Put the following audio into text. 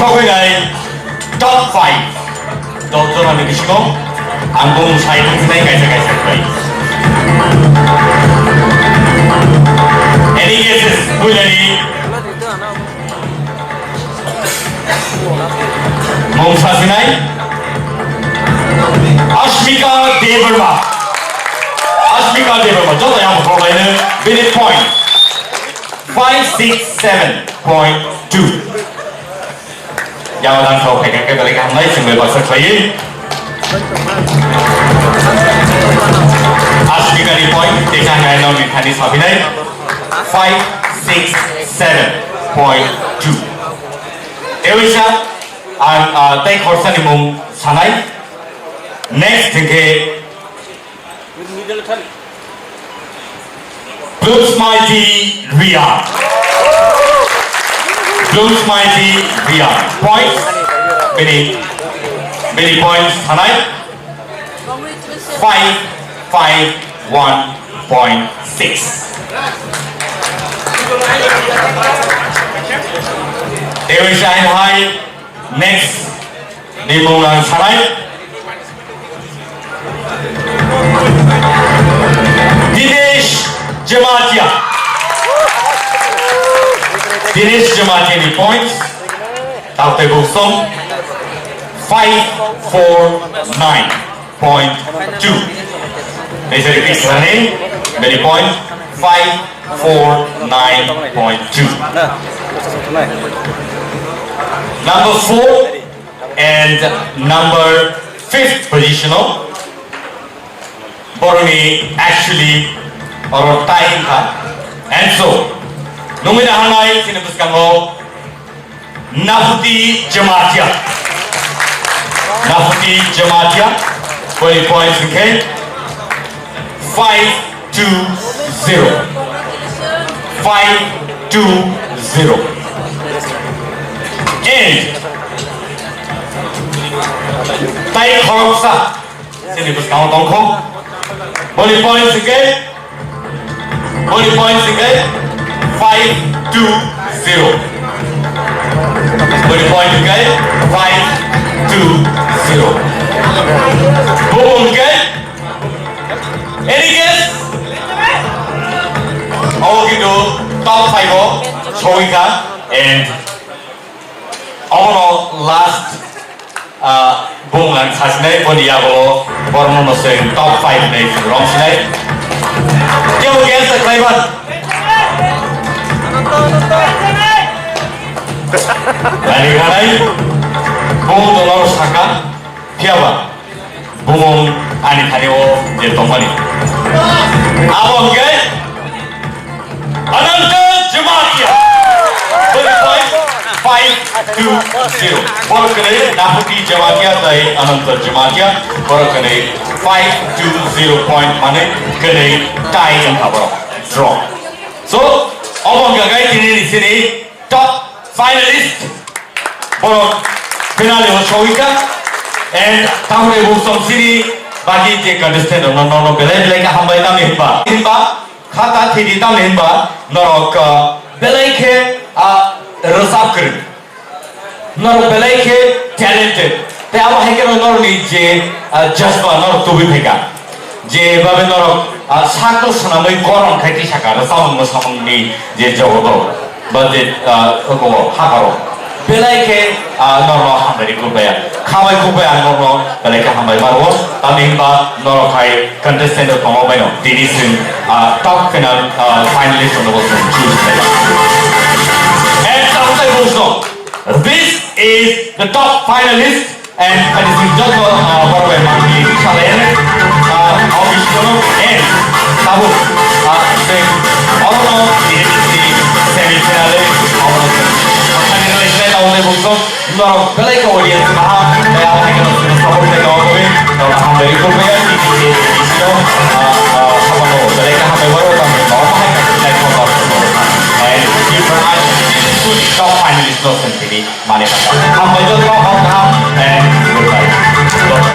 최근에 top 5 도전하는 것이고 안공 사이 동생이 가이사 거예요. Any guesses? 훈련이 몽사시나이 아시미카 데이버마 저도 한번 볼까요? Minute point 567.2 Giao đang thuộc thì cái lấy cái lấy sự người bật sạch lấy Aspika di point thì sang ngày nào mình thành đi sau khi đấy 567.2 Ewisha tay khỏi sân đi mông sáng ấy Next thì cái Blues Mighty Ria Blues Mighty Ria points many points tonight 551.6 They shine high next đi mong là tonight Dinesh Jamatia ni points Tao tay bục sông 549.2 They say repeat her name many points 549.2 Number 4 and number 5th positional Boroni actually or Wng Kha and so Numina hangai sinabuskango Nafuti Jamatia 20 points okay 520 and Tai Khoroksa sinabuskango tongko 20 points okay 520 20 points okay 520 boom okay any guess okay do top 5 Wng Kha and overall last boom lang sasne body abo borno no se top 5 ne wrong side you guess the clever Dari kanai, bung dolor saka, piawa, bung ani kaneo je tomani. Abang ke? Ananta Jamatia, 520. Baru kene Nafuti Jamatia dari Ananta Jamatia, baru kene 520 point mana kene tie yang kabar draw. So, abang gagai di sini top finalist for finale was Wng Kha and tamre busong sini bagi je contestant no belai ka hambai tam himba khata thidi tam himba norok belai ke rasap kar norok belai ke talented te aba heke nor ni je jazba nor tubi pheka je babe norok sakto sanamai korom khaiti saka rasam ni je jogo budget hukumu hakaro belai ke normal hambai kubaya khamai kubaya normal belai ke hambai marwo tamimba normal khai contestant komo baino dinisin top final finalist on the was choose and something also this is the top finalist and this is just what we are doing challenge official and tabu say all of the semi-finale Only Bukso, no, belai ke audience, mahal, saya akan support mereka, orang very good player,